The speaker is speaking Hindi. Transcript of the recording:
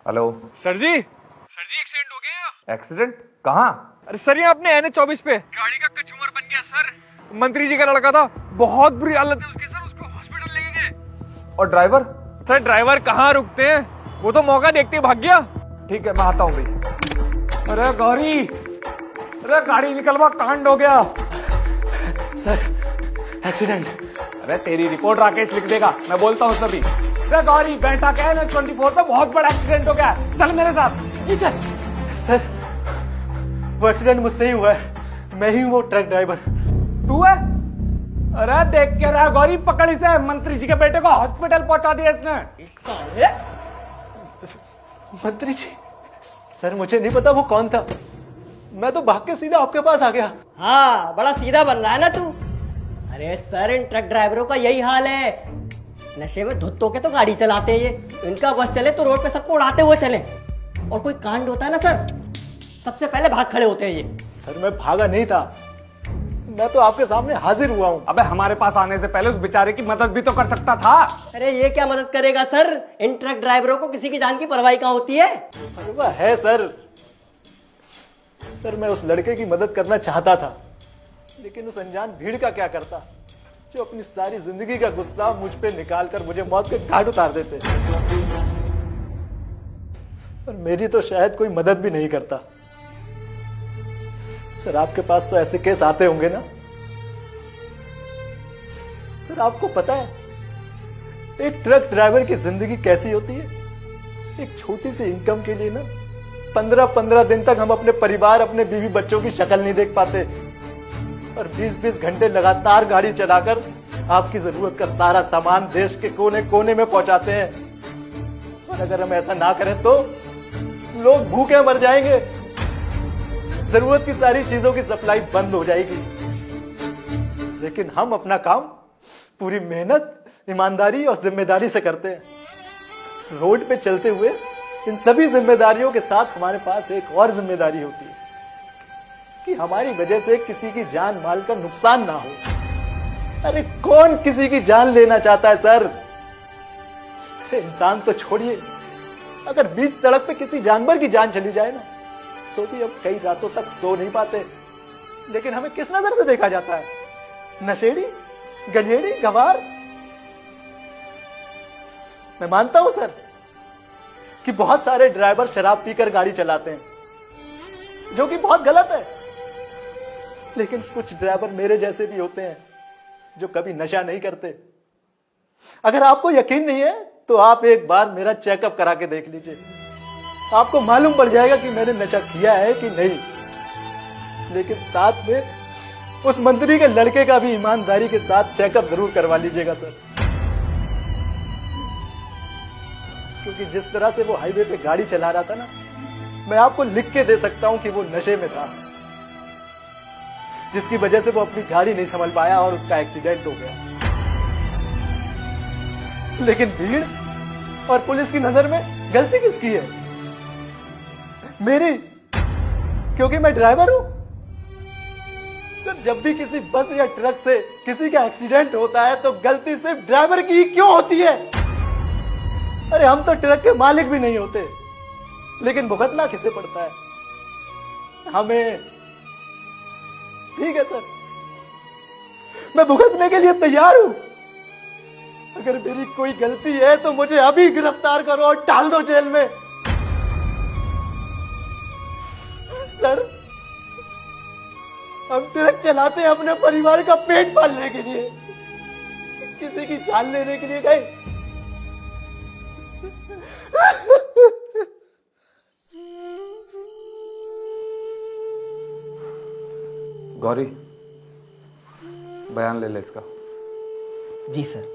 हेलो। सर जी एक्सीडेंट हो गया। एक्सीडेंट कहाँ? अरे सर ये अपने NH 24 पे गाड़ी का कचूमर बन गया सर। मंत्री जी का लड़का था, बहुत बुरी हालत है उसकी सर, उसको हॉस्पिटल ले गए। और ड्राइवर? सर ड्राइवर कहाँ रुकते हैं, वो तो मौका देखते ही भाग गया। ठीक है, मैं आता हूँ भाई। अरे गौरी, अरे गाड़ी निकलवा, कांड हो गया। Sir accident. अरे तेरी रिपोर्ट राकेश लिख देगा, मैं बोलता हूँ सभी। अरे गौरी बैठा क्या है, NH 24 पे बहुत बड़ा एक्सीडेंट हो गया, चल मेरे साथ। जी सर। सर वो एक्सीडेंट मुझसे ही हुआ है, मैं ही हूँ वो ट्रक ड्राइवर। तू है? अरे देख के रहा गौरी, पकड़ इसे, मंत्री जी के बेटे को हॉस्पिटल पहुंचा दिया इसने। मंत्री जी? सर मुझे नहीं पता वो कौन था, मैं तो भाग के सीधा आपके पास आ गया। हाँ, बड़ा सीधा बन रहा है ना तू। अरे सर, इन ट्रक ड्राइवरों का यही हाल है, नशे में धुत होके तो गाड़ी चलाते हैं ये। इनका बस चले तो रोड पे सबको उड़ाते हुए चले, और कोई कांड होता है ना सर, सबसे पहले भाग खड़े होते हैं ये। सर मैं भागा नहीं था, मैं तो आपके सामने हाजिर हुआ हूँ। अबे हमारे पास आने से पहले उस बेचारे की मदद भी तो कर सकता था। अरे ये क्या मदद करेगा सर, इन ट्रक ड्राइवरों को किसी की जान की परवाह कहाँ होती है। अरे वह है सर। सर मैं उस लड़के की मदद करना चाहता था, लेकिन उस अनजान भीड़ का क्या करता, जो अपनी सारी जिंदगी का गुस्सा मुझ पे निकालकर मुझे मौत के घाट उतार देते। और मेरी तो शायद कोई मदद भी नहीं करता। सर आपके पास तो ऐसे केस आते होंगे ना? सर आपको पता है एक ट्रक ड्राइवर की जिंदगी कैसी होती है? एक छोटी सी इनकम के लिए ना 15-15 दिन तक हम अपने परिवार, अपने बीवी बच्चों की शक्ल नहीं देख पाते, और 20-20 घंटे लगातार गाड़ी चलाकर आपकी जरूरत का सारा सामान देश के कोने कोने में पहुंचाते हैं। और अगर हम ऐसा ना करें तो लोग भूखे मर जाएंगे, जरूरत की सारी चीजों की सप्लाई बंद हो जाएगी। लेकिन हम अपना काम पूरी मेहनत, ईमानदारी और जिम्मेदारी से करते हैं। रोड पे चलते हुए इन सभी जिम्मेदारियों के साथ हमारे पास एक और जिम्मेदारी होती है कि हमारी वजह से किसी की जान माल का नुकसान ना हो। अरे कौन किसी की जान लेना चाहता है सर? इंसान तो छोड़िए, अगर बीच सड़क पे किसी जानवर की जान चली जाए ना, तो भी अब कई रातों तक सो नहीं पाते। लेकिन हमें किस नजर से देखा जाता है? नशेड़ी, गंजेड़ी, गवार। मैं मानता हूं सर कि बहुत सारे ड्राइवर शराब पीकर गाड़ी चलाते हैं, जो कि बहुत गलत है। लेकिन कुछ ड्राइवर मेरे जैसे भी होते हैं जो कभी नशा नहीं करते। अगर आपको यकीन नहीं है तो आप एक बार मेरा चेकअप करा के देख लीजिए, आपको मालूम पड़ जाएगा कि मैंने नशा किया है कि नहीं। लेकिन साथ में उस मंत्री के लड़के का भी ईमानदारी के साथ चेकअप जरूर करवा लीजिएगा सर, क्योंकि जिस तरह से वो हाईवे पे गाड़ी चला रहा था ना, मैं आपको लिख के दे सकता हूं कि वो नशे में था, जिसकी वजह से वो अपनी गाड़ी नहीं संभल पाया और उसका एक्सीडेंट हो गया। लेकिन भीड़ और पुलिस की नजर में गलती किसकी है? मेरी, क्योंकि मैं ड्राइवर हूं। सर जब भी किसी बस या ट्रक से किसी का एक्सीडेंट होता है तो गलती सिर्फ ड्राइवर की क्यों होती है? अरे हम तो ट्रक के मालिक भी नहीं होते, लेकिन भुगतना किसे पड़ता है? हमें। ठीक है सर, मैं भुगतने के लिए तैयार हूं। अगर मेरी कोई गलती है तो मुझे अभी गिरफ्तार करो और डाल दो जेल में। सर हम ट्रक चलाते हैं अपने परिवार का पेट पालने के लिए, किसी की जान लेने के लिए गए। गौरी, बयान ले ले इसका। जी सर।